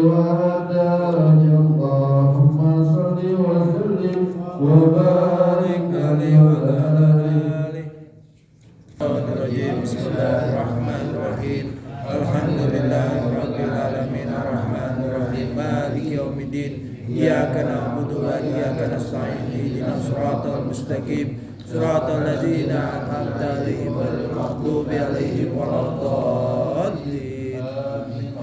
وهداني اللهم صل وسلم وبارك عليه وعلى آله. بسم الله الرحمن الرحيم الحمد لله رب العالمين الرحمن الرحيم مالك يوم الدين إياك نعبد وإياك نستعين اهدنا الصراط المستقيم صراط الذين أنعمت عليهم غير المغضوب عليهم ولا الضالين.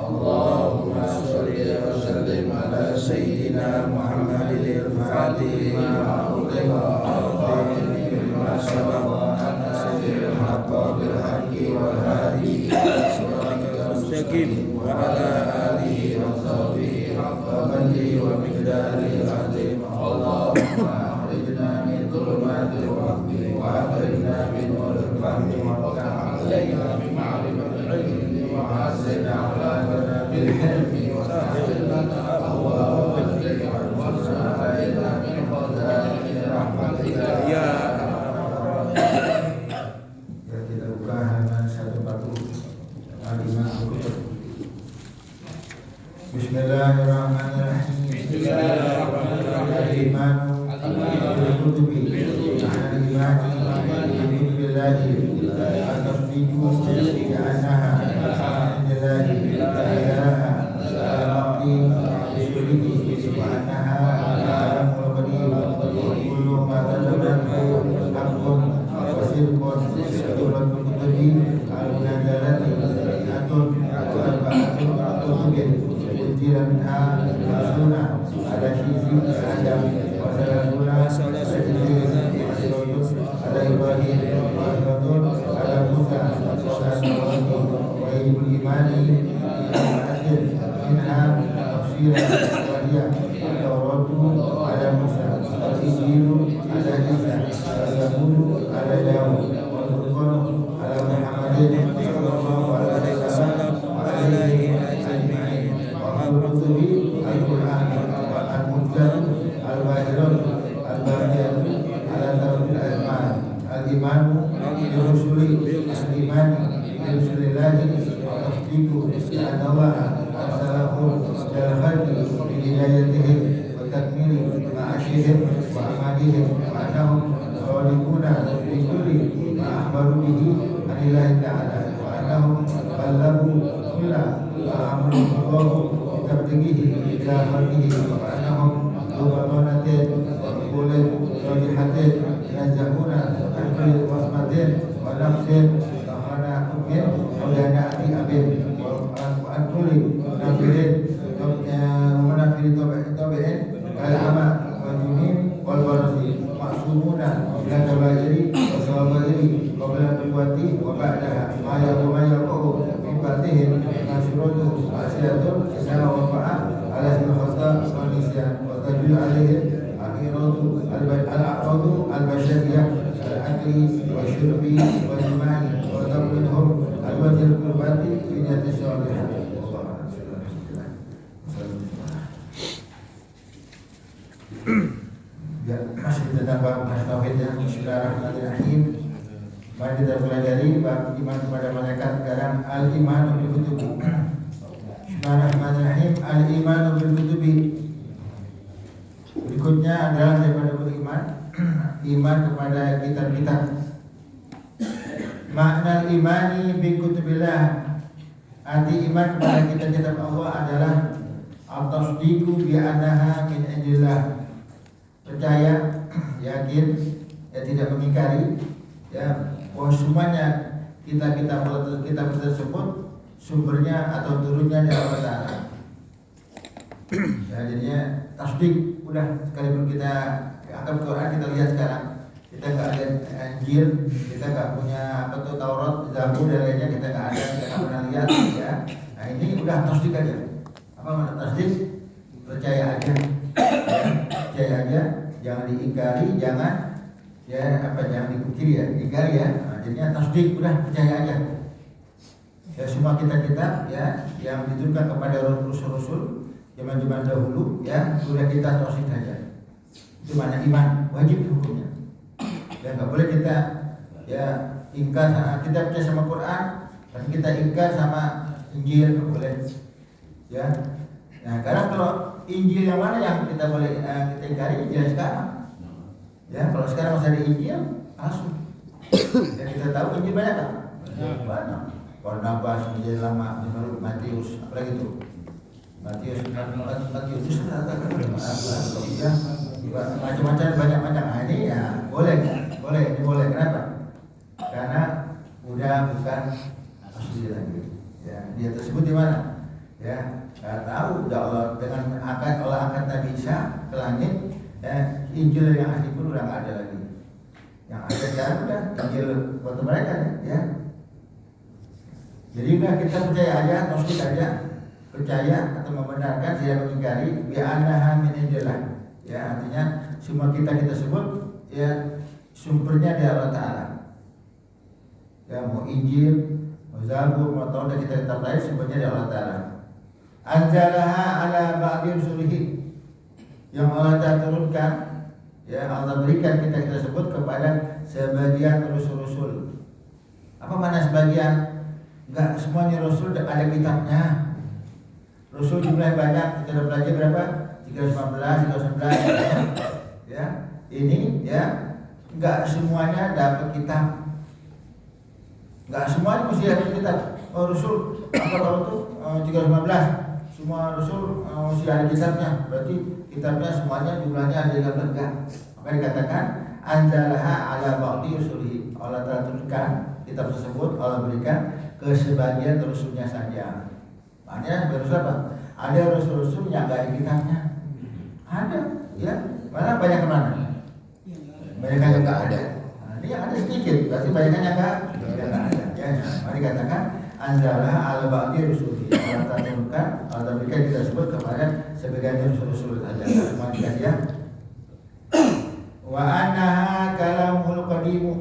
اللهم صل وسلم على سيدنا محمد الفاتح لما أغلق والخاتم لما سبق ناصر الحق بالحق والهادي إلى صراطك المستقيم وعلى آله وصحبه حق قدره ومقداره العظيم. اللهم أخرجنا من ظلمات الوهم وأخرجنا من نور الفهم وافتح علينا بمعرفة العلم وحسن أخلاقنا بالحلم وسهل لنا أبواب الخير وارزقنا علينا من خزائن رحمتك يا أرحم الراحمين. Kita buka halaman 145. Bismillahirrahmanirrahim. Bismillahirrahmanirrahim. Masih tentang bab tauhid yang Bismillahirrahmanirrahim. Mari kita mulai dari bab iman kepada malaikat. Sekarang al-imanu bil kutubi. Bismillahirrahmanirrahim. Al-imanu bil kutubi. Berikutnya adalah daripada beriman, iman kepada kitab-kitab. Makna imani bi kutubillah. Arti iman kepada kitab-kitab Allah adalah at-tasdiqu bi annaha min indillah. Percaya, yakin, ya tidak mengingkari, ya bahwa semuanya kitab tersebut sumbernya atau turunnya dari Allah Ta'ala. Ya, jadinya tasdik udah sekalipun kita anggap Quran, kita lihat sekarang kita nggak ada Injil, kita nggak punya apa tuh Taurat, Zabur dan lainnya, kita nggak ada, kita nggak pernah lihat, ya. Nah ini udah tasdik aja. Apa makna tasdik? Percaya aja. Percaya aja, jangan diingkari, jangan jangan dipungkiri ya, ingkari ya. Nah, jadinya tasdik udah percaya aja. Ya semua kitab-kitab ya yang diturunkan kepada rasul-rasul zaman-zaman dahulu ya sudah kita tasdik aja. Itu makna iman, wajib hukumnya. Ya nggak boleh kita ya ingkar, kita percaya sama Quran, tapi kita ingkar sama Injil, nggak boleh. Ya Nah, sekarang kalau Injil yang mana yang kita boleh kita ingkari? Injil sekarang. Ya, kalau sekarang masih ada Injil, langsung. Dan kita tahu Injil banyak kan? Banyak. Barnabas, Injil lama, baru Matius, apalagi itu. Matius itu macam-macam banyak-banyak. Nah, ini ya boleh, ini boleh. Kenapa? Karena udah bukan asli lagi. Ya, dia tersebut di mana? Ya, nggak tahu. Udah Allah dengan angkat Nabi Isa ke langit. Injil yang asli pun udah nggak ada lagi. Yang ada sekarang udah Injil buat mereka ya. Jadi enggak kita percaya aja, tasdik aja, percaya atau membenarkan, tidak mengingkari bi'annaha min indillah. Ya, artinya semua kita sebut ya sumbernya dari Allah Taala. Ya, mau Injil, mau Zabur, mau Taurat, kita tetap lain sumbernya dari Allah Taala. Anzalaha ala ba'di rusulihi, yang Allah Taala turunkan, ya Allah berikan kita sebut kepada sebagian rasul-rasul. Apa mana sebagian? Enggak semuanya rasul ada kitabnya. Rasul jumlahnya banyak, kita udah belajar berapa? 319 ya. Ini ya enggak semuanya dapat kitab. Enggak semuanya mesti dapat kitab. Oh, rasul apa kalau itu 315. Semua rasul mesti ada kitabnya. Berarti kitabnya semuanya jumlahnya ada dalam enggak. Maka dikatakan anzalaha ala ba'di rusulihi. Allah telah turunkan kitab tersebut, Allah berikan ke sebagian rasulnya saja. Maknanya rasul apa? Ada rasul-rasul yang enggak ada kitabnya. Ada, ya. Mana banyak kemana? Banyak yang enggak ada. Nah, ini yang ada sedikit, berarti banyak yang enggak ada. Ya, mari katakan anzalaha ala ba'di rusulihi. Allah telah turunkan, Allah berikan kita sebut kepada sebagian rasul-rasul saja. Semua dikasih ya. Wa annaha kalamul qadimu,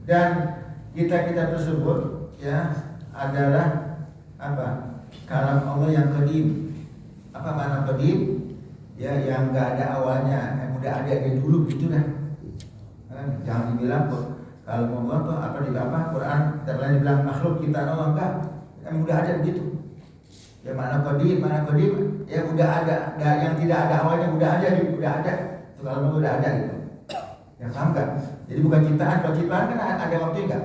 dan kita tersebut ya adalah apa? Kalam Allah yang qadim. Apa makna qadim? Ya, yang enggak ada awalnya, yang udah ada dari dulu gitu dah. Jangan dibilang kalau Allah tuh apa di Quran kita pernah dibilang makhluk ciptaan Allah, enggak. Yang udah ada begitu. Ya mana qadim, ya udah ada. Dan yang tidak ada awalnya udah ada. Itu kalau Allah udah ada gitu. Ya paham kan? Jadi bukan ciptaan, kalau ciptaan kan ada waktu enggak?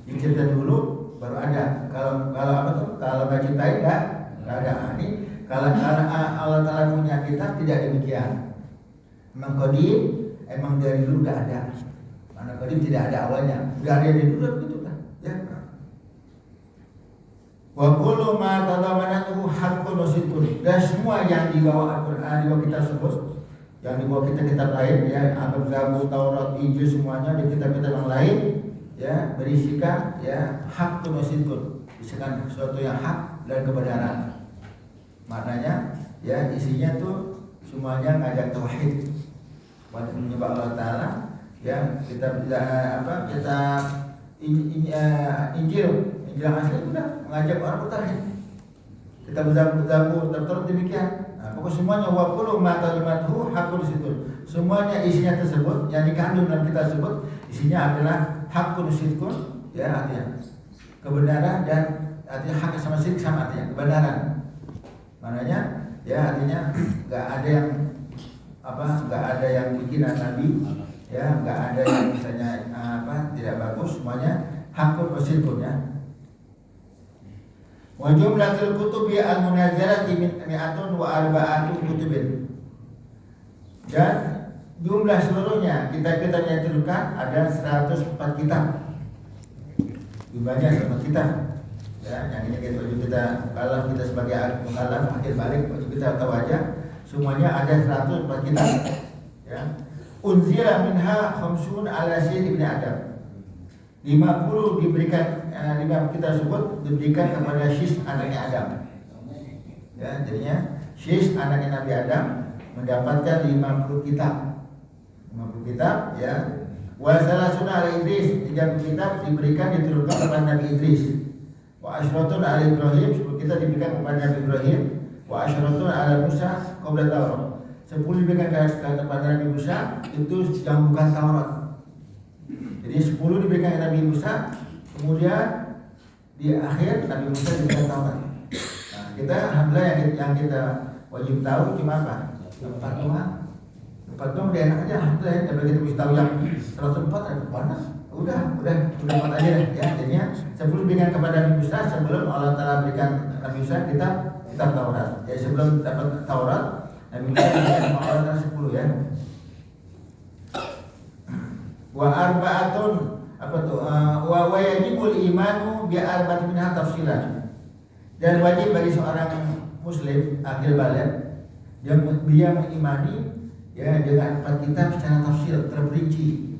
Dicipta dulu baru ada. Kalau apa tuh? Kalau nggak ciptain enggak ada. Nah, ini kalau Allah Taala punya kitab tidak demikian. Memang qadim, emang dari dulu enggak ada. Mana qadim tidak ada awalnya. Udah ada dari dulu begitu kan? Ya. Wa kullu ma tadamanatu haqqun wa sidqun. Dan semua yang dibawa Al-Qur'an, dibawa kita sebut, yang dibawa kitab lain ya, Al-Zabur, Taurat, Injil, semuanya di kitab-kitab yang lain ya berisikan ya haqqun wa sidqun, berisikan sesuatu yang hak dan kebenaran. Maknanya ya isinya tuh semuanya ngajak tauhid, menyembah Allah Taala ya. Injil asli udah mengajak orang bertauhid. Kita Zabur, Taurat demikian. Pokoknya semuanya waqulu ma kalimatuhu haqqun sidqun. Semuanya isinya tersebut yang dikandung dalam kita sebut isinya adalah haqqun sidqun, ya artinya kebenaran, dan artinya hak sama sidq sama artinya kebenaran. Maknanya ya artinya enggak ada yang bikinan Nabi, ya enggak ada yang misalnya tidak bagus, semuanya haqqun sidqun ya. Wa jumlatul kutubi al-munazzalati min mi'atun wa arba'atu kutubin. Dan jumlah seluruhnya kitab-kitab yang diturunkan ada 104 kitab. Jumlahnya 104 kitab. Ya, yang ini kita kalau kita sebagai mukallaf akhir balik kita tahu aja semuanya ada 104 kitab. Ya. Unzila minha khamsun ala sayyid ibn Adam. 50 diberikan 5 kita sebut diberikan kepada Syis anaknya Adam. Ya, jadinya Syis anaknya Nabi Adam mendapatkan 50 kitab. 50 kitab ya. Wa salasuna ala Idris, 30 kitab diberikan diturunkan kepada Nabi Idris. Wa asyratun ala Ibrahim, 10 kitab diberikan kepada Nabi Ibrahim. Wa asyratun ala Musa qabla Taurat. 10 diberikan kepada Nabi Musa, itu yang bukan Taurat. Jadi 10 diberikan kepada Nabi Musa, kemudian di akhir Nabi Musa diberikan Taurat. Nah, kita alhamdulillah yang kita wajib tahu cuma apa? 4 doang. 4 doang udah enak aja alhamdulillah. Kalau kita bisa tahu yang 104 ada mana? Udah 4 aja deh ya. Jadinya sebelum berikan kepada Nabi Musa, sebelum Allah Taala berikan Nabi Musa kitab Taurat. Ya sebelum dapat Taurat, Nabi Musa diberikan sama Allah Taala 10 ya. Wa arba'atun apa tuh? Wa wajibul imanu bi arba'atin minha tafsilan. Dan wajib bagi seorang muslim akil baligh dia mengimani ya dengan 4 kitab secara tafsir terperinci.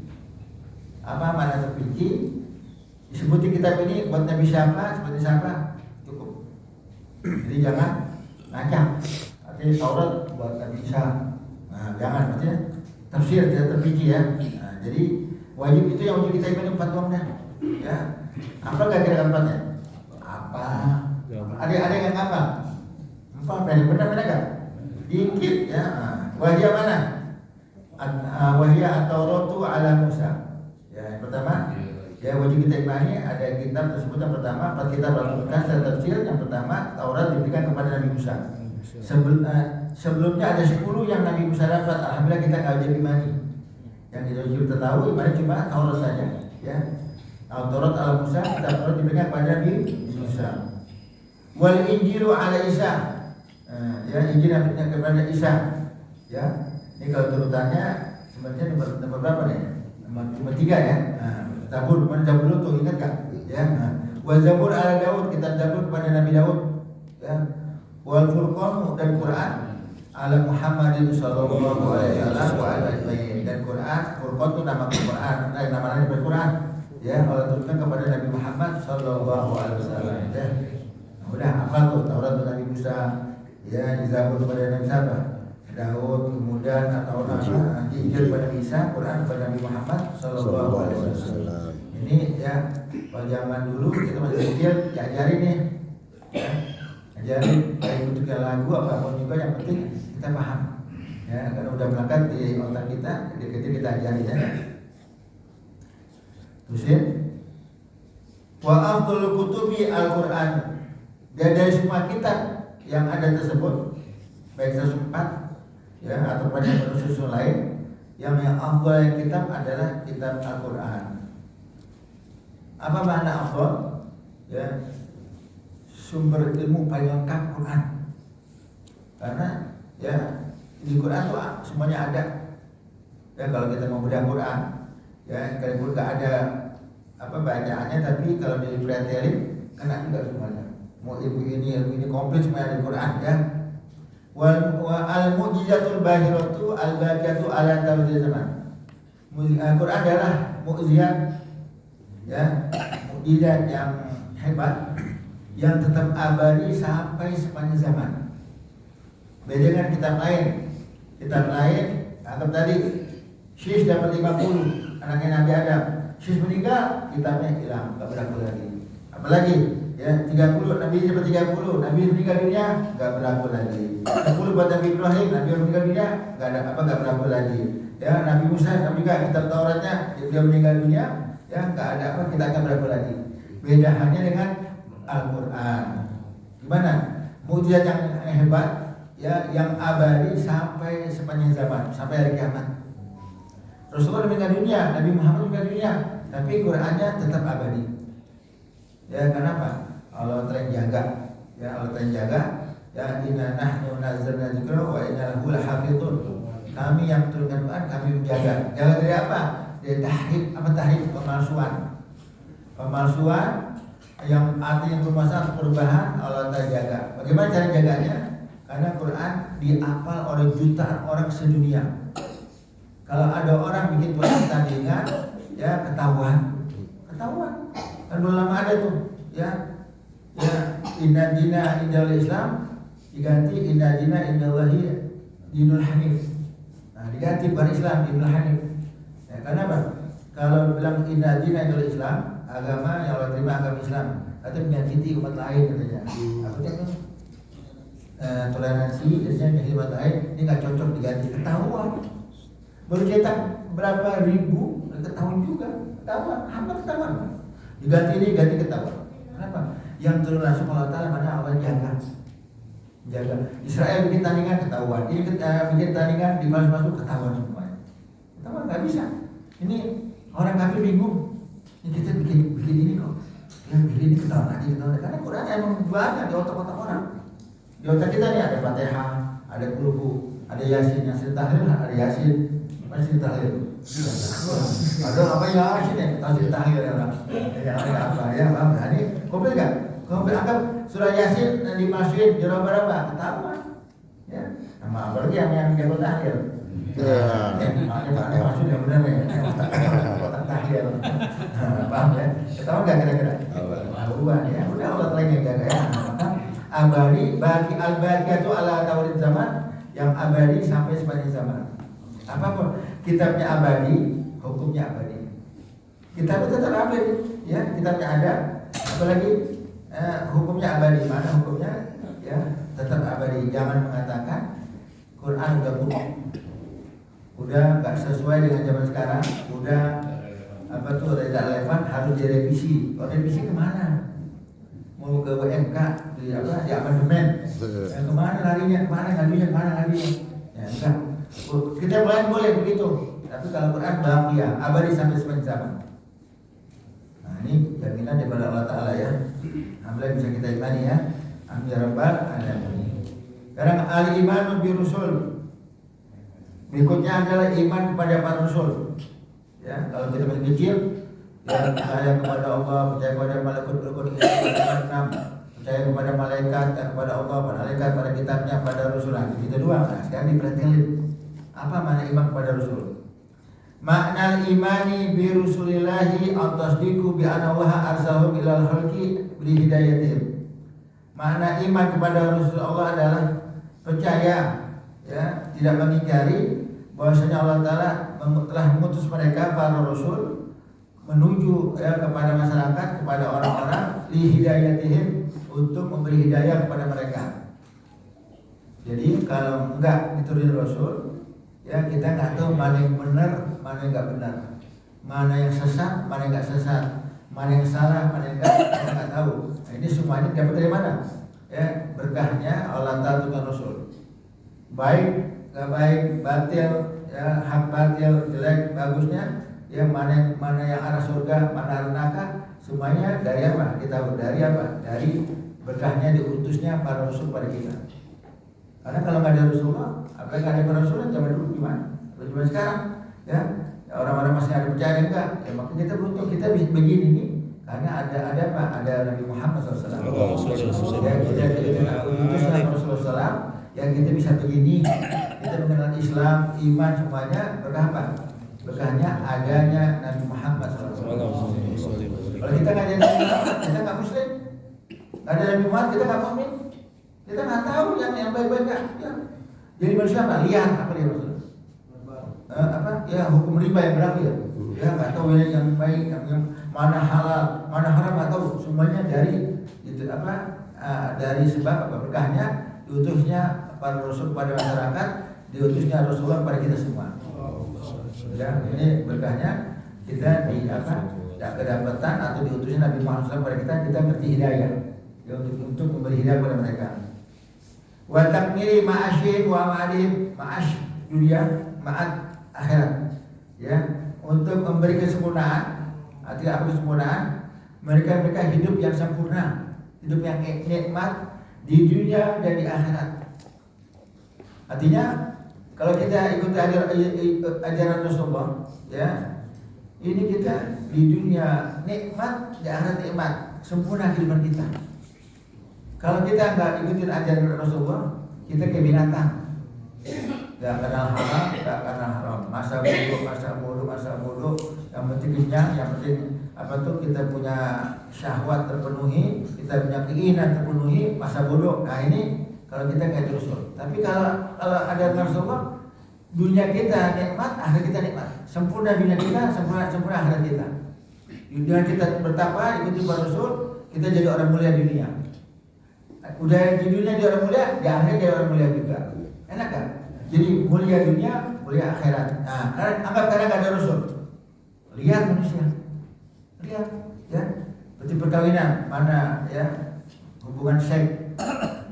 Apa makna terperinci? Disebutin kitab ini buat Nabi siapa, seperti siapa, cukup. Jadi jangan ngacak. Artinya Taurat buat Nabi Isa. Nah, jangan artinya tafsir tidak terperinci ya. Nah, jadi wajib itu yang wajib kita imani 4 doang dah. Ya. Apa kira-kira 4-nya? Apa? Ada yang apa? 4 benar enggak? Dikit ya. Wahia mana? Wahia at-Tauratu ala Musa. Ya, yang pertama, ya wajib kita imani ada kitab tersebut yang pertama, 4 kitab Al-Qur'an secara tafsir. Yang pertama, Taurat diberikan kepada Nabi Musa. Sebelumnya ada 10 yang Nabi Musa dapat. Alhamdulillah kita enggak wajib imani. Yang kita tahu imani cuma Taurat saja, ya. Taurat ala Musa, kitab Taurat diberikan kepada Nabi Musa. Wal Injilu ala Isa. Ya, Injil yang kepada Isa. Ya. Ini kalau turutannya sebenarnya nomor berapa nih? Nomor 3 ya. Zabur, mana Zabur itu ingat enggak? Ya. Wal Zabur ala Daud, kitab Zabur kepada Nabi Daud. Ya. Wal Furqan dan Quran ala Muhammadin sallallahu alaihi wasallam wa alihi. Dan Quran, Furqan itu nama Quran, namanya Al-Quran. Ya, Allah turunkan kepada Nabi Muhammad sallallahu alaihi wasallam. Ya. Udah apa tuh Taurat Nabi Musa, ya Zabur kepada Nabi siapa? Daud, kemudian atau Injil kepada Isa, Quran kepada Nabi Muhammad sallallahu alaihi wasallam. Ini ya, pada zaman dulu kita masih kecil diajarin nih. Ya. Ajarin baik bentuknya lagu apapun juga yang penting kita paham. Ya, karena udah melekat di otak kita, dari kecil kita ajarin ya. Terus ya. Wa afdhalul kutubi Al-Qur'an. Dan dari semua kitab yang ada tersebut, baik 104 ya atau pada susun lain, yang afdal kitab adalah kitab Al-Qur'an. Apa makna afdal? Ya, sumber ilmu paling lengkap Quran. Karena ya di Quran tuh semuanya ada. Ya kalau kita mau bedah Quran, ya sekalipun nggak ada apa bacaannya, tapi kalau dipelajari kena juga semuanya. Mau ilmu ini komplit semuanya di Quran ya. Wa al-mu'jizatul bahiratu al-baqiyatu ala tawdil zaman. Quran adalah mukjizat ya, mukjizat yang hebat yang tetap abadi sampai sepanjang zaman. Beda dengan kitab lain. Kitab lain anggap tadi Syis dapat 50, anaknya Nabi Adam. Syis meninggal, kitabnya hilang, enggak berlaku lagi. Apalagi ya 30, Nabi dapat 30, Nabi meninggal dunia, enggak berlaku lagi. 10 buat Nabi Ibrahim, Nabi meninggal dunia, enggak berlaku lagi. Ya Nabi Musa sama juga kitab Tauratnya, dia meninggal dunia, ya enggak ada apa kita akan berlaku lagi. Beda hanya dengan Al-Quran. Gimana? Mukjizat yang hebat, ya, yang abadi sampai sepanjang zaman, sampai hari kiamat. Rasulullah meninggal dunia, Nabi Muhammad meninggal dunia, tapi Qurannya tetap abadi. Ya, kenapa? Allah terjaga. Ya, Allah terjaga. Ya, inna nahnu nazzalna dzikra wa inna lahu lahafizun. Kami yang turunkan Quran, kami menjaga. Jaga dari apa? Dari tahrif, tahrif? Pemalsuan yang artinya bermasalah perubahan, Allah terjaga. Bagaimana cara jaganya? Karena Quran dihafal oleh jutaan orang sedunia. Kalau ada orang bikin Quran tandingan, ya ketahuan. Kan belum lama ada tuh, ya inna dina indal Islam diganti inna dina indallahi dinul hanif. Nah diganti bukan Islam, dinul hanif. Ya, kenapa? Kalau bilang inna dina indal Islam, agama yang Allah terima agama Islam, atau menyakiti umat lain katanya. Apa itu? Toleransi, jadinya umat lain, ini nggak cocok diganti, ketahuan. Baru cetak berapa ribu, ketahuan juga, ketahuan. Diganti ini, ganti ketahuan. Kenapa? Yang turun langsung Allah Ta'ala mana Allah jaga. Jaga. Israel bikin tandingan ketahuan, ini bikin tandingan dibalas masuk ketahuan semuanya. Ketahuan nggak bisa. Ini orang kafir bingung. Ini kita bikin ini kok. Yang bikin ini ketahuan lagi. Karena Quran emang banyak di otak-otak orang. Di otak kita nih ada Fatihah, ada Qulhu, ada Yasin, yang tahlil ada Yasin, masih tahlil. Ada apa Yasin ya? Tahlil tahlil ya orang. Ya ada apa ya? Ini komplit kan? Komplit anggap surah Yasin dimasukin jurah berapa? Ketahuan. Ya. Nama apalagi yang jago tahlil. Maksud yang benar ya. Tahlil. Paham ya? Ketahuan nggak kira-kira? Tahuan ya. Udah Allah lain yang jaga ya. Abadi bagi al-baqiyatu ala tawrid zaman, yang abadi sampai sepanjang zaman. Apapun kitabnya abadi, hukumnya abadi. Kitabnya tetap abadi, ya kitabnya ada. Apalagi hukumnya abadi, mana hukumnya ya tetap abadi. Jangan mengatakan Quran udah kuno, udah nggak sesuai dengan zaman sekarang, udah apa tuh tidak relevan, harus direvisi. Kalau revisi kemana? Mau ke WMK di amandemen, kemana larinya, kemana ngadinya, ya enggak. Kita boleh begitu, tapi kalau Quran bahagia, abadi sampai sepanjang zaman. Nah ini jaminan daripada Allah Taala ya. Alhamdulillah bisa kita imani ya. Amin ya rabbal alamin. Sekarang al-imanu bi rusul. Berikutnya adalah iman kepada para rasul. Ya, kalau kita masih kecil, ya, percaya kepada Allah, percaya kepada malaikat percaya kepada malaikat, kepada Allah, pada malaikat, pada kitabnya, pada rasulnya. Kita dua. Nah, sekarang diperhatikan apa makna iman kepada rasul? Makna imani bi rusulillahi at-tasdiqu bi anna Allah arsalahu ilal khalqi bi hidayatihim. Makna iman kepada rasul Allah adalah percaya, ya, tidak mengingkari bahwasanya Allah Taala telah mengutus mereka para rasul menuju ya kepada masyarakat, kepada orang-orang li hidayatihim, untuk memberi hidayah kepada mereka. Jadi kalau enggak diturunin rasul, ya kita nggak tahu mana yang benar, mana yang nggak benar, mana yang sesat, mana yang nggak sesat, mana yang salah, mana yang kita nggak tahu. Nah, ini semuanya dapat dari mana? Ya berkahnya Allah Taala turunkan rasul. Baik, nggak baik, batil, ya hak batil, jelek, bagusnya, ya mana yang arah surga, mana arah neraka, semuanya dari apa? Kita tahu dari apa? Dari berkahnya diutusnya para rasul pada kita. Karena kalau nggak ada Rasulullah, apalagi ada para Rasulullah zaman dulu gimana? Zaman sekarang, ya orang-orang masih ada percaya enggak? Ya maka kita beruntung kita bisa begini nih, karena ada apa? Ada Nabi Muhammad SAW. Ya kita utusnya Rasulullah SAW, yang kita bisa begini, kita mengenal Islam, iman semuanya berkah apa? Berkahnya adanya Nabi Muhammad SAW. Kalau kita nggak ada Nabi Muhammad, kita nggak Muslim. Nggak ada Nabi Muhammad, kita nggak mukmin. Kita nggak tahu yang baik-baik nggak. Ya. Jadi manusia apa? Liar apa dia maksudnya? Apa? Ya hukum riba yang berlaku ya. Ya nggak tahu yang baik, yang mana halal, mana haram nggak tahu. Semuanya dari itu apa? Dari sebab apa? Berkahnya diutusnya para rasul pada masyarakat, diutusnya Rasulullah pada kita semua. Ya, ini berkahnya kita di apa? Tidak kedapatan atau diutusnya Nabi Muhammad SAW pada kita ngerti hidayah. Ya, untuk memberi hidayah kepada mereka. Wa takmiri ma'asyin wa ma'adim ma'ash dunia ma'ad akhirat, ya, untuk memberi kesempurnaan. Artinya apa kesempurnaan? Mereka hidup yang sempurna, hidup yang nikmat di dunia dan di akhirat. Artinya kalau kita ikuti ajaran Rasulullah, ya, ini kita di dunia nikmat, di akhirat nikmat, sempurna kehidupan kita. Kalau kita nggak ikutin ajaran Rasulullah, kita kayak binatang, nggak kenal halal, nggak kenal haram, masa bodoh, yang penting kenyang, yang penting apa tuh kita punya syahwat terpenuhi, kita punya keinginan terpenuhi, masa bodoh. Nah ini kalau kita kayak Rasul. Tapi kalau ada Rasulullah, dunia kita nikmat, akhirat kita nikmat, sempurna dunia kita, sempurna akhirat kita. Dengan kita bertapa ikuti para Rasul, kita jadi orang mulia di dunia. Udah di dunia dia orang mulia, di akhirat dia orang mulia juga. Enak kan? Jadi mulia dunia, mulia akhirat. Nah, anggap karena nggak ada Rasul. Lihat manusia, lihat, ya. Seperti perkawinan, mana ya hubungan seks,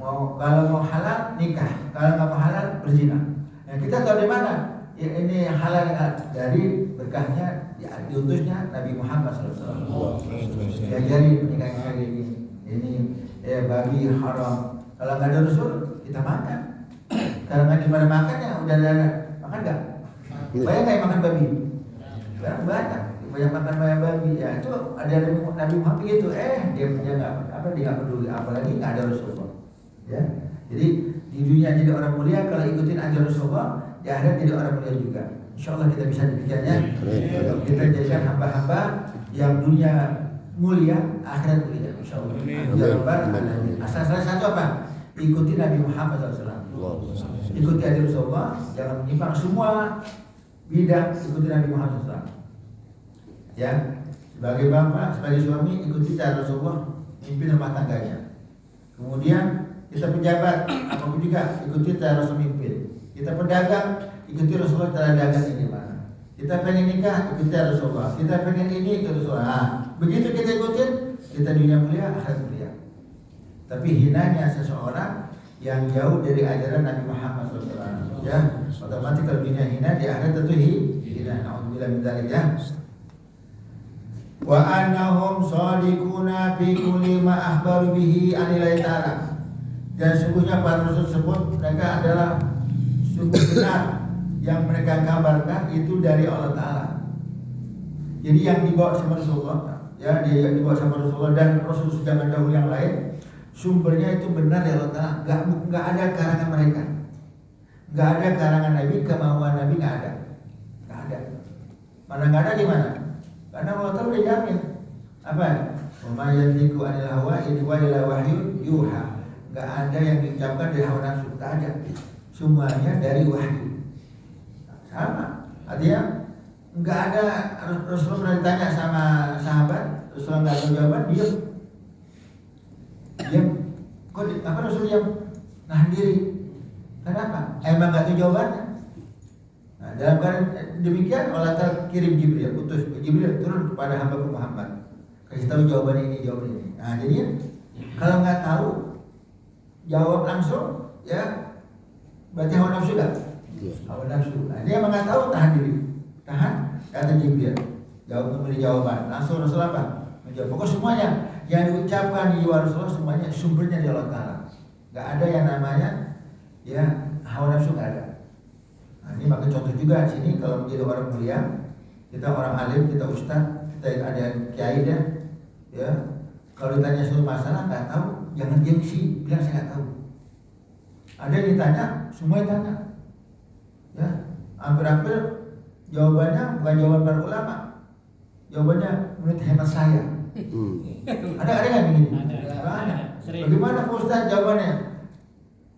kalau mau halal nikah, kalau nggak mau halal berzina. Nah, kita tahu dari mana? Ya, ini halal dari berkahnya diutusnya Nabi Muhammad SAW. Diajari pernikahan kayak gini. Ini babi haram. Kalau nggak ada Rasul kita makan. Kalau nggak di mana makan ya udah ada makan nggak? Banyak nggak yang makan babi? Sekarang banyak. Banyak makan banyak babi. Ya itu ada Nabi Muhammad gitu. Dia nggak peduli. Apalagi nggak ada Rasulullah. Ya. Jadi di dunia jadi orang mulia kalau ikutin ajaran Rasulullah, di akhirat jadi orang mulia juga. Insyaallah kita bisa demikiannya. Kita jadikan hamba-hamba yang dunia mulia, akhirat mulia. Insyaallah. Asal salah satu apa? Ikuti Nabi Muhammad SAW. Ikuti ajaran Rasulullah, jangan menyimpang semua bidang. Ikuti Nabi Muhammad SAW. Ya, sebagai bapak, sebagai suami ikuti cara Rasulullah, mimpin rumah tangganya. Kemudian kita pejabat, apapun juga ikuti cara Rasul mimpin. Kita pedagang, ikuti Rasulullah cara dagang ini mana. Kita pengen nikah, ikuti Rasulullah. Kita pengen ini, ikuti Rasulullah. Nah, begitu kita ikutin, kita dunia mulia, akhirat mulia. Tapi hinanya seseorang yang jauh dari ajaran Nabi Muhammad SAW. Ya, otomatis kalau dunia hina, di akhirat tentu hina. Alhamdulillah min dzalik ya. Wa annahum shadiquna fi kulli ma akhbaru bihi anillahi ta'ala. Dan sungguhnya para rasul tersebut mereka adalah sungguh benar yang mereka kabarkan itu dari Allah Ta'ala. Jadi yang dibawa sama Rasulullah, ya dia yang dibawa sama Rasulullah dan Rasul sudah mendahului yang lain, sumbernya itu benar dari Allah Ta'ala. Nggak ada karangan mereka, nggak ada karangan Nabi, kemauan Nabi nggak ada. Mana nggak ada gimana? Karena Allah Ta'ala udah jamin apa? Wa yantiqu 'anil hawa in huwa illa wahyun yuha. Nggak ada yang diucapkan dari hawa nafsu, nggak ada. Semuanya dari wahyu. Sama. Artinya nggak ada. Rasulullah pernah ditanya sama sahabat, Rasulullah nggak tahu jawaban, diam. Apa Rasul diam? Nahan diri. Kenapa? Emang nggak tahu jawabannya. Nah, dalam keadaan demikian Allah Ta'ala kirim Jibril, utus Jibril turun kepada hamba Muhammad, kasih tahu jawaban ini. Nah, jadinya kalau nggak tahu jawab langsung, ya berarti hawa nafsu kan? Hawa nafsu. Nah, dia nggak tahu, tahan diri, kata Jibril, memberi jawaban. Langsung Rasul apa? Menjawab. Pokoknya semuanya yang diucapkan di jiwa Rasulullah semuanya sumbernya dari Allah Ta'ala. Nggak ada yang namanya ya hawa nafsu, nggak ada. Nah, ini maka contoh juga di sini kalau menjadi orang mulia, kita orang alim, kita ustaz, kita ada kiai ya. Kalau ditanya suatu masalah nggak tahu, jangan gengsi, bilang saya nggak tahu. Ada yang ditanya, semua yang tanya. Ya, hampir-hampir jawabannya bukan jawaban para ulama, jawabannya menurut hemat saya. Ada nggak begini? Ada. Bagaimana Pak Ustaz jawabannya?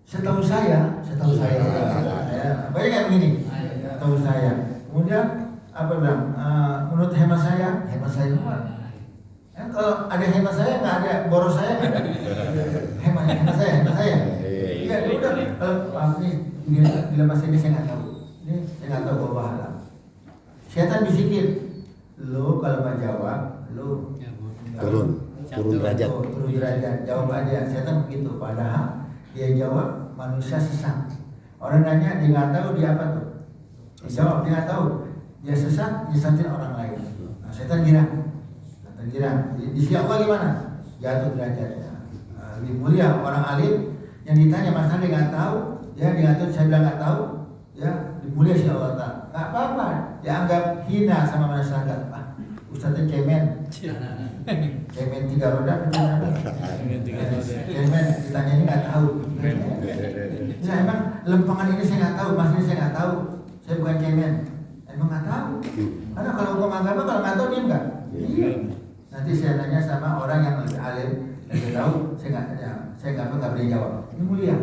Setahu saya. Ya, banyak yang begini. Setahu saya. Kemudian apa bilang? Menurut hemat saya. Kalau ada hemat saya, nggak ada boros saya. Hemat saya. Iya, udah. Kalau ini bila masih ini saya nggak tahu. Ini saya nggak tahu bahwa halal. Syaitan bisikin, lo kalau mau jawab, lo turun derajat. Jawab aja. Syaitan begitu. Padahal dia jawab manusia sesat. Orang nanya dia nggak tahu, dia apa tuh? Dia jawab dia nggak tahu. Dia sesat, nyesatin orang lain. Nah, syaitan girang. Di sisi Allah gimana? Jatuh derajatnya. Lebih mulia orang alim yang ditanya masalah dia nggak tahu, ya dia nggak tahu, saya bilang nggak tahu, ya lebih mulia sih Allah Ta'ala. Nggak apa-apa, dianggap hina sama masyarakat. Ustaznya cemen 3 roda, cemen ditanya ini nggak tahu. Ya emang lempangan ini saya nggak tahu, mas ini saya nggak tahu, saya bukan cemen. Emang nggak tahu. Karena kalau hukum agama kalau nggak tahu dia nggak. Iya. Nanti saya nanya sama orang yang lebih alim, yang tahu, saya nggak berani jawab. Ini mulia.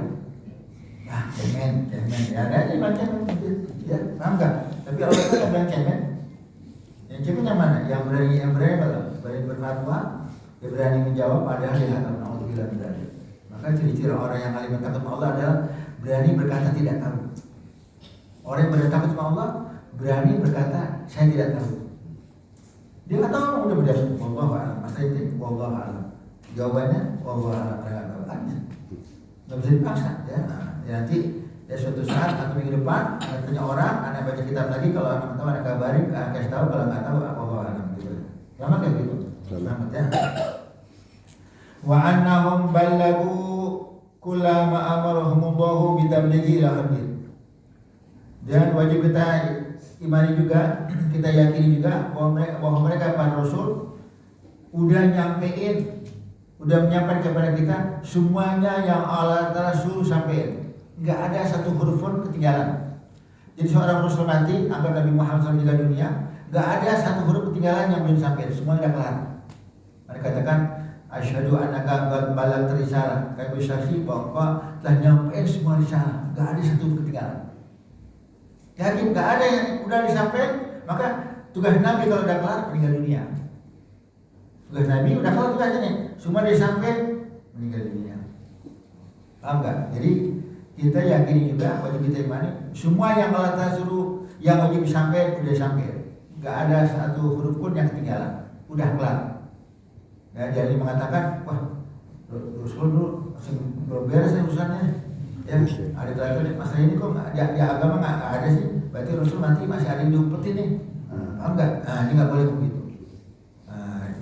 Ah, cemen, ya ada aja bilang cemen, ya paham nggak? Tapi Allah Ta'ala bilang cemen. Yang cemen yang mana? Yang berani berani berfatwa, dia berani menjawab, padahal dia nggak tahu. Alhamdulillah berani. Maka ciri-ciri orang yang alim takut sama Allah adalah berani berkata tidak tahu. Orang yang berani takut sama Allah berani berkata saya tidak tahu. Dia nggak tahu, udah berdasar. Wallahu a'lam. Masalah itu wallahu a'lam. Jawabannya wallahu a'lam. Nggak tahu aja. nggak bisa dipaksa ya. Ya nanti ya suatu saat atau minggu depan anak tanya orang, anak baca kitab lagi, kalau anak tahu anak kabarin, anak kasih tahu, kalau nggak tahu apa anak gitu. Selamat ya gitu. Selamat ya. Wa annahum ballagu kullama amarahumullahu bitablighi ila hadid. Dan wajib kita imani juga, kita yakini juga bahwa mereka para rasul udah nyampein, udah menyampaikan kepada kita semuanya yang Allah Ta'ala suruh sampein. Nggak ada satu huruf pun ketinggalan. Jadi seorang rasul nanti, anggap Nabi Muhammad SAW di dunia, nggak ada satu huruf ketinggalan yang belum sampai, semuanya udah kelar. Mereka katakan asyhadu annaka qad balaghta risalah, kami bersaksi bahwa telah nyampein semua risalah, nggak ada satu huruf ketinggalan. Yakin nggak ada yang udah disampaikan, maka tugas Nabi kalau udah kelar meninggal dunia. Tugas Nabi udah kelar tugasnya nih, semua disampaikan meninggal dunia. Paham nggak? Jadi kita yakini juga, wajib kita imani semua yang Allah Ta'ala suruh, yang wajib disampaikan udah disampaikan. Nggak ada satu huruf pun yang ketinggalan, udah kelar. Ya, jadi mengatakan, wah, Rasul dulu belum beres urusannya. Ya, ada terakhir masalah ini kok di agama nggak ada sih. Berarti Rasul nanti masih ada yang diumpetin nih. Enggak, ini nggak boleh begitu.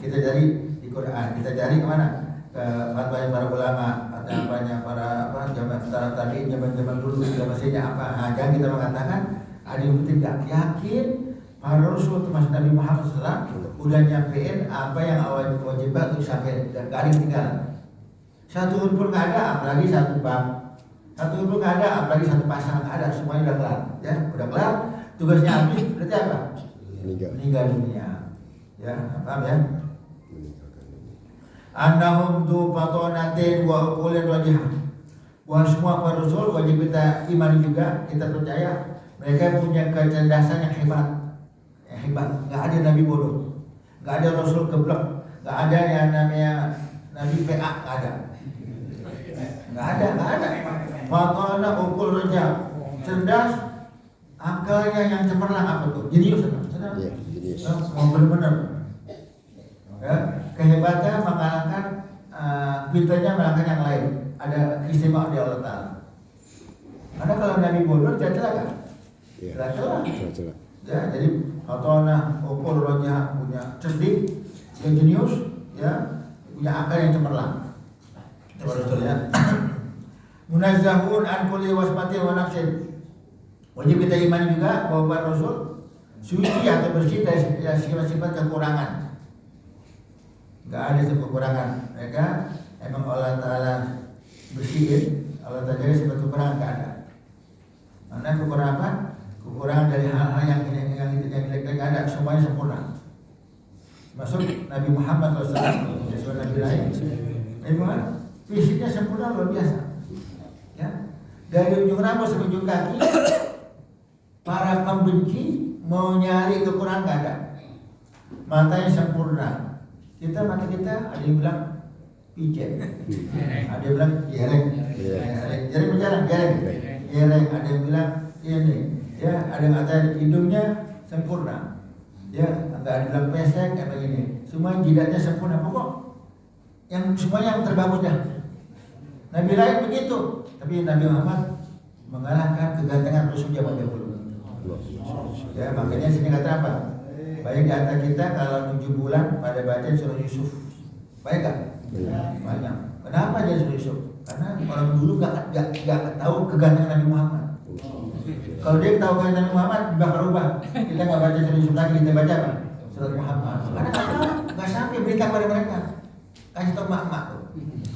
Kita cari di Quran, kita cari kemana? Ke fatwa para ulama, para zaman tabi'in, zaman dulu, zaman sejak apa? Jangan kita mengatakan ada yang penting, nggak yakin. Para Rasul termasuk Nabi Muhammad SAW udah nyampein apa yang wajib untuk disampaikan, dan nggak ada yang tinggalan. Satu huruf pun nggak ada, apalagi satu bab. Satu huruf nggak ada, apalagi satu pasang nggak ada, semuanya udah kelar. Ya, udah kelar. Tugasnya habis, berarti apa? Meninggal dunia. Ya, paham ya? Annahum tu fatonatin wa uqulin rajihah. Bahwa semua para Rasul wajib kita imani juga, kita percaya mereka punya kecerdasan yang hebat. Nggak ada Nabi bodoh, nggak ada Rasul geblek, nggak ada yang namanya Nabi PA, nggak ada. Fatona ukul rejab, cerdas, akalnya yang cemerlang, apa tuh? Jenius, mau benar-benar. Ya, kehebatannya mengalahkan, pintarnya mengalahkan yang lain. Ada istimewa di Allah Ta'ala. Karena kalau Nabi bodoh, celah kan? Celah. Ya, jadi Fatona ukul rejab, punya cerdik, yang jenius, ya, punya akal yang cemerlang. Itu Rasul ya. Munazzahun an kulli wasmatin wa nafsin. Wajib kita imani juga bahwa Rasul suci atau bersih dari sifat-sifat kekurangan. Enggak ada kekurangan. Mereka emang Allah Ta'ala bersihin, Allah Ta'ala jaga sifat kekurangan enggak ada. Karena kekurangan apa? Kekurangan dari hal-hal yang jelek enggak ada, semuanya sempurna. Masuk Nabi Muhammad SAW, sesuai Nabi lain. Nabi Muhammad fisiknya sempurna luar biasa. Ya, dari ujung rambut sampai ujung kaki, para pembenci mau nyari kekurangan nggak ada. Matanya sempurna. Mata kita ada yang bilang pijet, ada yang bilang jereng, berjalan jereng, ada yang bilang ini, ya, ada yang kata hidungnya sempurna, ya, nggak ada yang bilang pesek kayak begini. Semua jidatnya sempurna, pokok yang semuanya yang terbangun dah. Nabi lain begitu. Tapi Nabi Muhammad mengalahkan kegantengan Rasul zaman dahulu. Ya, makanya sini kata apa? Banyak di antara kita kalau 7 bulan pada baca surah Yusuf. Banyak kan? Banyak. Kenapa dia surah Yusuf? Karena orang dulu gak tahu kegantengan Nabi Muhammad. Kalau dia tahu kegantengan Nabi Muhammad, berubah. Kita nggak baca surah Yusuf lagi, kita baca apa? Surat Muhammad. Karena nggak sampai berita pada mereka. Kasih tahu mak-mak tuh.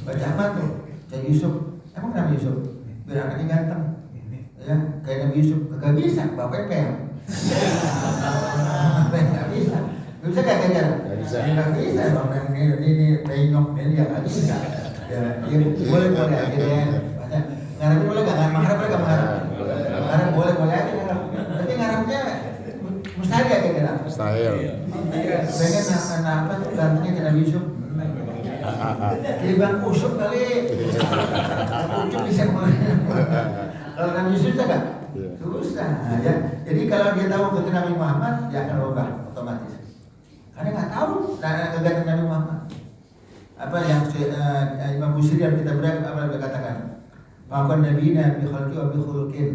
Baca apa tuh? Jadi Yusuf. Emang Nabi Yusuf biar anaknya ganteng, ya kayak Nabi Yusuf gak bisa, bapaknya kayak nggak bisa kayak cara, nggak bisa bang ini penyok ini nggak bisa, ya boleh aja deh, ngarep boleh nggak mengharap boleh aja ngarep, tapi ngarepnya mustahil ya kira-kira, pengen apa tuh gantengnya kayak Nabi Yusuf. Bang Usuk kali, Usuk bisa mulai. Kalau Nabi Yusuf tak? Susah. Ya. Jadi kalau dia tahu ketika Nabi Muhammad, dia akan rubah otomatis. Karena nggak tahu kegantengan Nabi Muhammad. Apa yang Imam Busiri yang kita berkatakan, Maka nabiyina bi khalqi wa bi khuluqin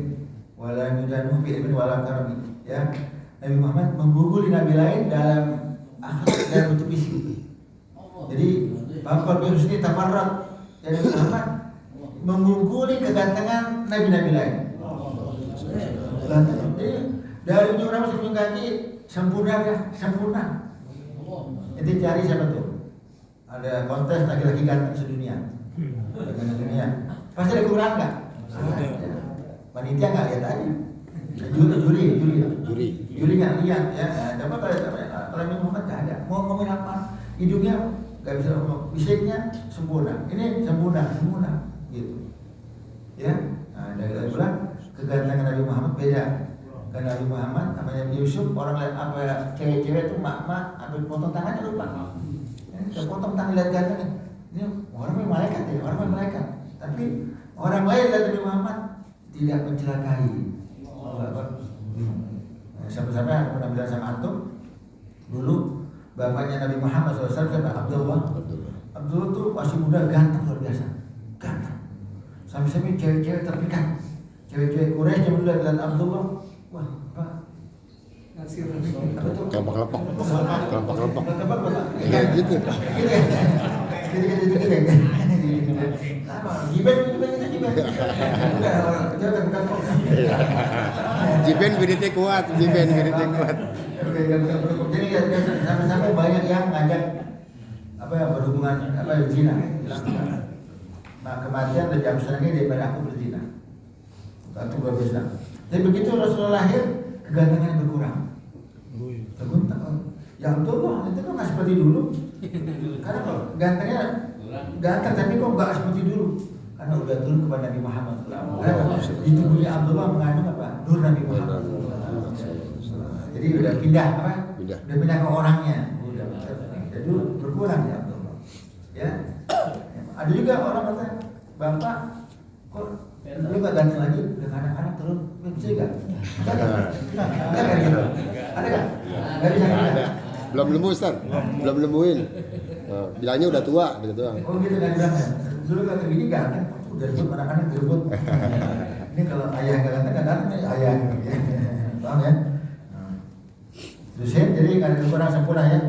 wala yudanu bi ilmin wala karami. Ya, Nabi Muhammad mengguguli nabi lain dalam akhlak dan bentuk fisik. Jadi Bapak Husni tafarrad dari Muhammad mengungguli kegantengan nabi-nabi lain. Jadi dari ujung rambut sampai ujung kaki sempurna. Jadi cari siapa tuh? Ada kontes laki-laki ganteng sedunia. Pasti ada kurang nggak? Panitia nggak lihat aja. Juri nggak lihat ya. Coba kalau Nabi Muhammad nggak ada. Mau ngomongin apa? Hidungnya nggak bisa ngomong. Fisiknya sempurna. Ini sempurna gitu. Ya. Nah, dari bulan kegantengan Nabi Muhammad beda. Karena Nabi Muhammad namanya Yusuf, orang lihat apa cewek-cewek itu mak ambil potong tangannya lupa. Ya, potong tangan lihat gantengnya. Ini orang malaikat ya, orang malaikat. Tapi orang lain lihat Nabi Muhammad tidak mencelakai. Sampai-sampai aku pernah bilang sama antum dulu bapaknya Nabi Muhammad SAW siapa? Abdullah tuh masih muda ganteng luar biasa, ganteng. Sampai-sampai cewek-cewek terpikat, cewek-cewek Quraisy yang melihat Abdullah, wah apa? Kelompok. Iya gitu. Gitu. Apa? Jiben. Jiben gede kuat. Jadi sampai banyak yang ngajak berhubungan berzina. Nah kematian dan jam setengah daripada aku berzina. Aku berzina. Tapi begitu Rasulullah lahir, kegantengannya berkurang. Ya Abdullah itu kok nggak seperti dulu. Karena kok gantengnya ganteng tapi kok nggak seperti dulu. Karena udah turun kepada Nabi Muhammad. Di tubuhnya Abdullah mengandung apa? Nur Nabi Muhammad. Jadi udah pindah apa? Udah pindah ke orangnya. Jadi berkurang ya Abdullah. Ya. Ada juga orang kata, Bapak kok lu nggak ganteng lagi? Udah anak-anak turun, bisa nggak? Ada gitu? Ada nggak? Nggak bisa. Ada. Belum lembu Ustaz. Belum lembuin. Bilangnya udah tua gitu doang. Oh gitu kan bilang ya. Dulu kata gini ganteng, udah rebut anak-anak direbut. Ini kalau ayah nggak ganteng ayah. Paham ya? Terus jadi kan kurang sempurna ya.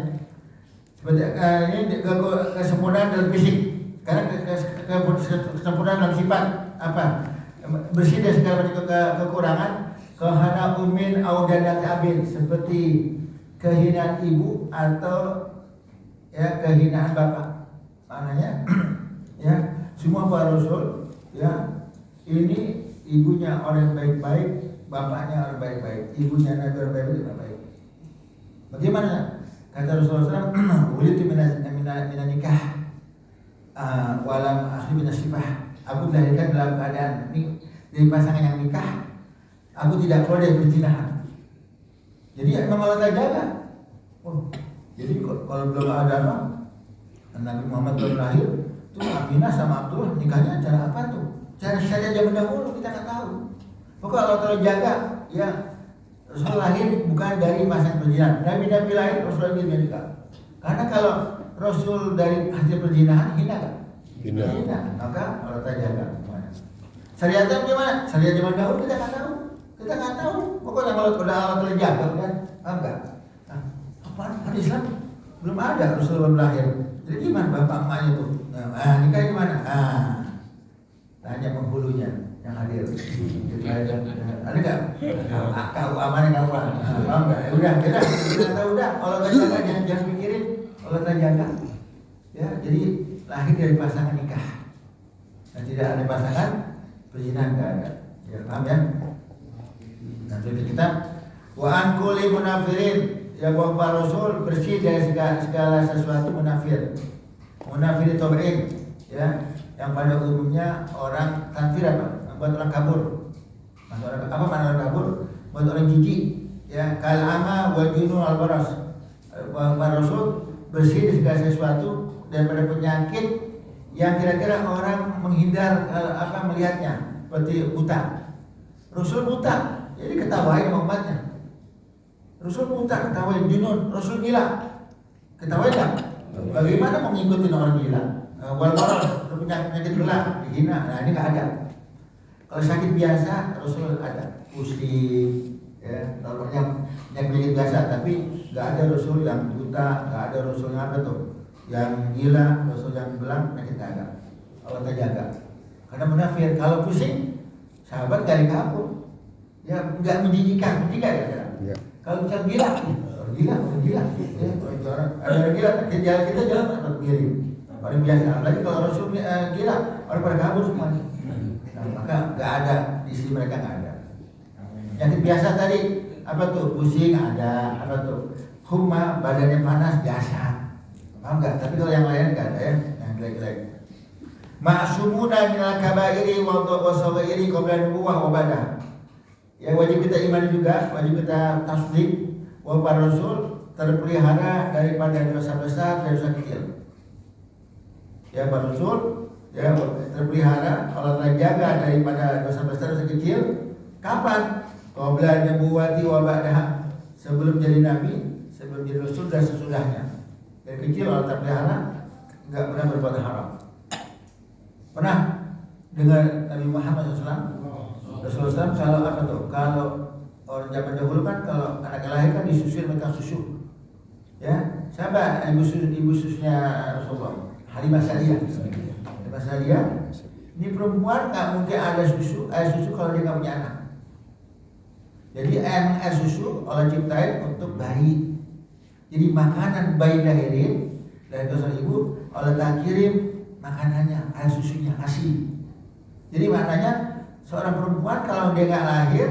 Seperti ini kesempurnaan dalam fisik. Karena kesempurnaan dalam sifat apa? Bersih dari segala macam kekurangan. Kehana umin au gadat abin, seperti kehinaan ibu atau ya kehinaan bapak. Maknanya ya semua para rasul ya ini ibunya orang baik-baik, bapaknya orang baik-baik, ibunya orang baik-baik. Bagaimana? Kata Rasulullah SAW, ulitu mina nikah walam akhli mina sifah. Aku dilahirkan dalam keadaan ini dari pasangan yang nikah. Aku tidak keluar dari perzinahan. Jadi memang Allah jaga. Oh, jadi kalau belum ada apa, Nabi Muhammad belum lahir, tuh Aminah sama Abdullah nikahnya cara apa tuh? Cara syariat zaman dahulu kita nggak tahu. Pokoknya Allah terlalu jaga, ya Rasul lahir bukan dari pasangan perzinahan. Nabi lain Rasul lahir dari nikah. Karena kalau Rasul dari hasil perzinahan hina kan? Hina. Maka Allah jaga. Syariatnya gimana? Syariat zaman dahulu kita nggak tahu. Pokoknya kalau udah Allah telah jaga kan, enggak. Apaan? Islam belum ada, Rasul belum lahir. Jadi gimana bapak emaknya tuh? Nikah gimana? Tanya penghulunya yang hadir. Ada nggak? Kau amannya nggak apa? Paham nggak? Udah. Allah telah jaga, jangan pikirin. Allah telah jaga. Ya, jadi lahir dari pasangan nikah. Dan tidak ada pasangan perzinahan, nggak ada. Ya, paham ya? Nanti kita wa an kulli munafirin, ya bahwa Rasul bersih dari segala sesuatu munafir. Munafir tabi'in, ya, yang pada umumnya orang tanfir apa? Buat orang kabur. Mana orang kabur? Buat orang jijik, ya, kal ama wa junun al baras. Bahwa Rasul bersih dari segala sesuatu daripada penyakit yang kira-kira orang menghindar melihatnya, seperti buta. Rasul buta. Jadi ketawain sama umatnya. Rasul buta, ketawain junun, Rasul gila. Ketawain kan? Bagaimana mau ngikutin orang gila? Wal-wal, penyakit belah, dihina. Nah ini nggak ada. Kalau sakit biasa Rasul ada pusing, ya, normalnya penyakit biasa, tapi nggak ada Rasul yang buta, nggak ada Rasul yang apa tuh, yang gila, Rasul yang belang, penyakit nggak ada. Allah terjaga. Karena munafik kalau pusing, sahabat gak kabur, ya nggak menjijikan ya. Ya. Kalau misalnya gila, ya, ada orang gila, kita jalan miring. Orang biasa, apalagi kalau Rasul gila, orang pada kabur semuanya. Maka nggak ada di sini, mereka nggak ada. Yang biasa tadi apa tuh, pusing ada, apa tuh, humma, badannya panas biasa, paham nggak? Tapi kalau yang lain nggak ada ya, yang jelek-jelek. Ma'sumuna minal kabairi wa shaghairi qabla nubuwah wa ba'da. Ya wajib kita iman juga, wajib kita tasdik bahwa para rasul terpelihara daripada dosa besar dan dosa kecil. Ya para rasul ya terpelihara, Allah terjaga daripada dosa besar dosa kecil. Kapan? Qabla nubuwati wa ba'daha, sebelum jadi nabi, sebelum jadi rasul dan sesudahnya. Dari kecil Allah terpelihara, enggak pernah berbuat haram. Pernah dengar Nabi Muhammad SAW? Rasulullah SAW kalau apa tuh? Kalau orang zaman dahulu kan kalau anak lahir kan disusui mereka susu. Ya, siapa ibu susunya Rasulullah? Halimah Sa'diyah. Halimah Sa'diyah. Ini perempuan nggak mungkin ada air susu kalau dia nggak punya anak. Jadi air susu Allah ciptain untuk bayi. Jadi makanan bayi lahirin dari dosa ibu Allah tak kirim makanannya, air susunya, ASI. Jadi maknanya seorang perempuan kalau dia nggak lahir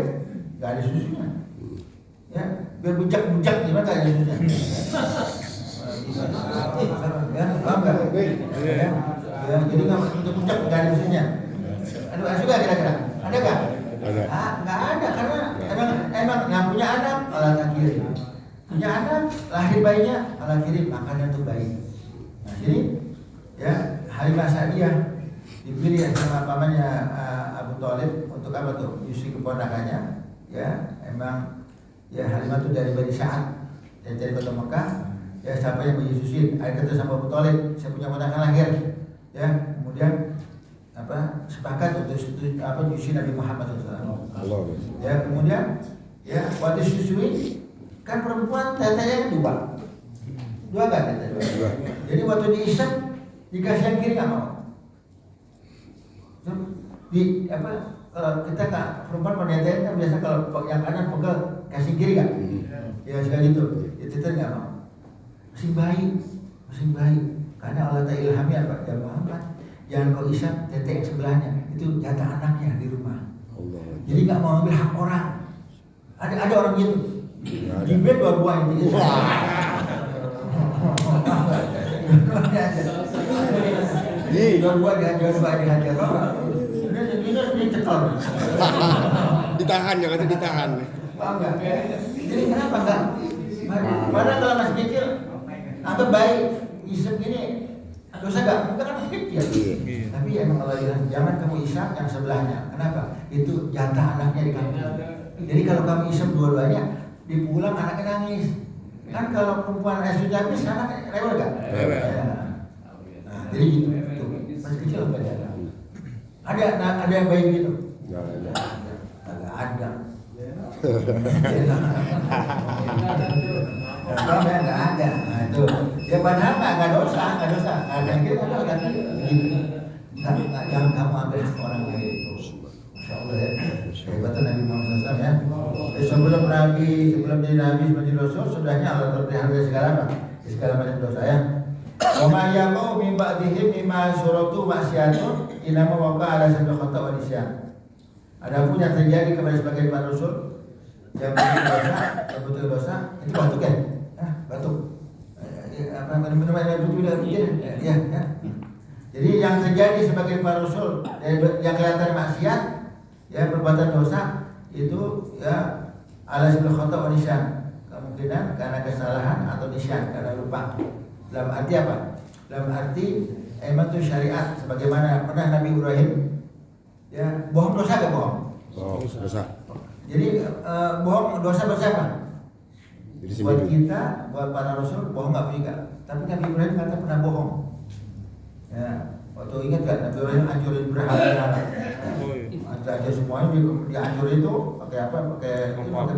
nggak ada susunya. Ya, biar bujak-bujak gimana nggak ada susunya. Ya, paham nggak? Ya, jadi nggak bujak-bujak nggak ada susunya. Aduh, juga kira-kira ada nggak? Ada. Nggak ada karena emang nggak punya anak Allah tak kirim. Punya anak lahir bayinya Allah kirim makanan untuk bayi. Nah sini ya Halimah Sa'diyah dipilih sama pamannya Abu Thalib untuk apa tuh? Yusri keponakannya. Ya emang ya Halimah itu dari Bani Sa'ad dari kota Mekah. Ya siapa yang menyusuin? Akhirnya kata sama Abu Thalib, saya punya ponakan lahir. Ya kemudian apa sepakat untuk nyusuin Nabi Muhammad SAW. Ya kemudian ya waktu susui kan perempuan tetenya dua kan tetenya. Jadi waktu diisap dikasih yang kiri nggak mau. Di apa kalau kita nggak perempuan penelitian kan biasa kalau yang kanan pegal kasih kiri kan? Ya sekali itu tetenya nggak mau. Masih bayi karena Allah tak ilhami apa ya Muhammad. Jangan kau isap tetek sebelahnya, itu jatah anaknya di rumah. Allah. Jadi nggak mau ambil hak orang. Ada orang gitu. Jibril dua buah ini. Dua buah dihajar. Ini dicekal. Ditahan, jangan ditahan. Paham nggak? Jadi kenapa enggak? Padahal kalau masih kecil, anggap baik, isep gini. Dosa gak? Mungkin kan masih kecil. Tapi emang Allah bilang jangan kamu isap yang sebelahnya. Kenapa? Itu jatah anaknya di kamu. Jadi kalau kamu isap dua-duanya, dipulang anaknya nangis. Kan kalau perempuan sudah habis, anak rewel gak? Nah, jadi gitu. Masih kecil apa ya? Ada yang baik gitu? Gak ada. Kalau nggak ada, nah itu ya padahal nggak dosa, ada kita kan gitu. Jangan kamu ambil hak orang lain. Masya Allah ya, kehebatan Nabi Muhammad SAW ya. Sebelum jadi Nabi, menjadi Rasul, sudahnya Allah terpelihara dari segala apa? Segala macam dosa ya. Wa ma yaqau min ba'dihim mimma suratu maksiatun inama waqa ala sabil khata wa nisyan. Adapun yang terjadi kepada sebagian para Rasul yang betul dosa, itu batuk kan? Batuk. Apa minuman yang betul ya. Jadi yang terjadi sebagai para rasul yang kelihatan maksiat, ya perbuatan dosa itu ya alasul khata wa nisyan, kemungkinan karena kesalahan atau nisyan karena lupa. Dalam arti apa? Dalam arti emang itu syariat sebagaimana pernah Nabi Ibrahim ya bohong dosa gak bohong? Bohong dosa. Jadi bohong dosa bersiapa? Buat kita, buat para rasul, bohong nggak punya. Tapi Nabi Ibrahim kata pernah bohong. Ya, waktu ingat kan Nabi Ibrahim hancurin berhala. dihancur semuanya, dihancur itu pakai apa? Pakai martil,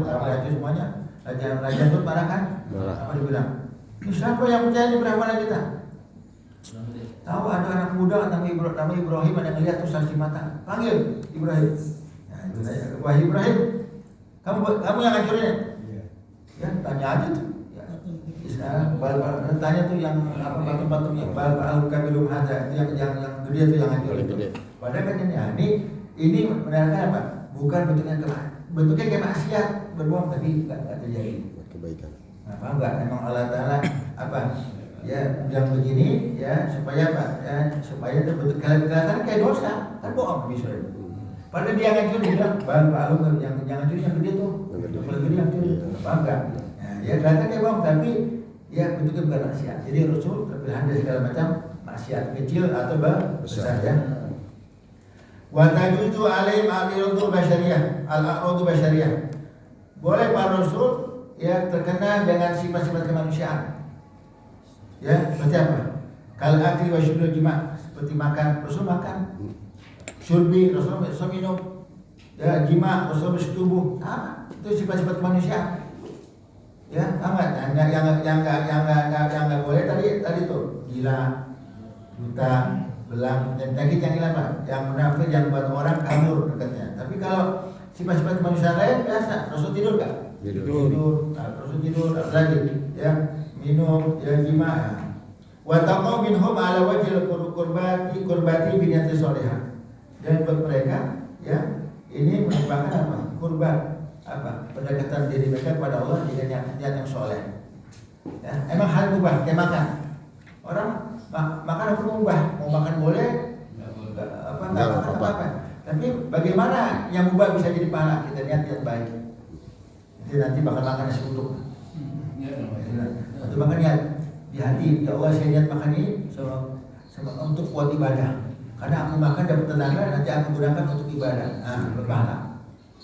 dihancur semuanya. Raja itu marah kan? Marah. Apa dibilang? Ini siapa yang percaya di brahmana kita? Tahu ada anak muda nama Ibrahim, ada yang lihat tuh saksi mata, panggil Ibrahim. Nah, wah Ibrahim, kamu yang hancurin? Ya, tanya aja tuh. Ya. Tanya tuh yang apa batu-batu yang bal kabilum ada itu yang gede tuh yang hancurin. Padahal kan ini menerangkan apa? Bukan bentuknya kayak maksiat berbohong tapi nggak terjadi. Kebaikan. Nah, paham nggak? Memang Allah Taala apa? Ya bilang begini ya supaya apa? Ya supaya terbentuk kelihatan kayak dosa kan bohong bisa. Padahal dia ngancur dia bilang bang Alung yang ngancur yang gede tuh, yang paling gede yang gede, paham nggak? Nah, ya kelihatan kayak bohong tapi ya bentuknya bukan maksiat. Jadi Rasul terpilihan dari segala macam maksiat kecil atau besar ya. Wa tajuzu alaihim al-iradu basyariyah, al-a'radu basyariyah. Boleh para Rasul ya terkena dengan sifat-sifat kemanusiaan. Ya, seperti apa? Kal akli wa syurbi jima, seperti makan, Rasul makan. Syurbi, Rasul minum. Ya, jima, Rasul bersetubuh. Sama, itu sifat-sifat kemanusiaan. Ya, amat. Yang enggak boleh tadi tuh gila, buta, belang, dan penyakit yang hilang lah. Yang munafik yang buat orang kabur dekatnya. Tapi kalau sifat-sifat kemanusiaan lain biasa, Rasul tidur enggak? Tidur. Nah, Rasul tidur lagi, ya. Minum ya jima wa taqaw minhum ala wajhil qurbati bi niyyati shalihah. Dan buat mereka ya ini merupakan apa? Kurban apa? Pendekatan diri mereka kepada Allah dengan niat yang soleh. Ya, emang hal mubah kayak makan. Orang makan apa mubah? Mau makan boleh apa enggak apa-apa. Tapi bagaimana yang mubah bisa jadi pahala? Kita niat baik. Jadi nanti bakal makan nasi uduk. Atau makan niat di hati, ya Allah saya niat makan ini sama untuk buat ibadah. Karena aku makan dapat tenaga, nanti aku gunakan untuk ibadah. Nah, berpahala.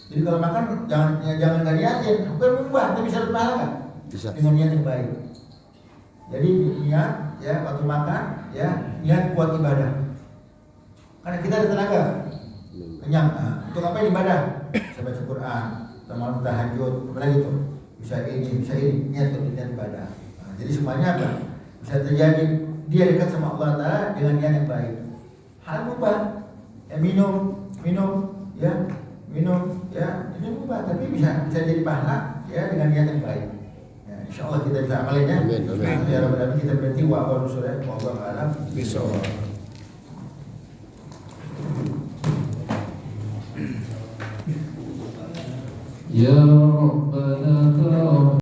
Jadi kalau makan jangan nggak niatin, bukan mubah, tapi bisa berpahala kan? Bisa. Dengan niat yang baik. Jadi niat ya waktu makan ya niat buat ibadah. Karena kita ada tenaga, kenyang. Nah, untuk apa ibadah? Saya baca Quran, malam tahajud, apa lagi tuh? Bisa ini, niat untuk niat ibadah. Nah, jadi semuanya apa? Bisa terjadi dia dekat sama Allah Taala dengan niat yang baik. Hal mubah, ya minum, ya ini mubah, tapi bisa jadi pahala ya dengan niat yang baik. Ya, insya Allah kita bisa amalinnya. Amin. Ya Rabbal Alamin, kita berhenti wa awal surah wallahu a'lam bishawab. Ya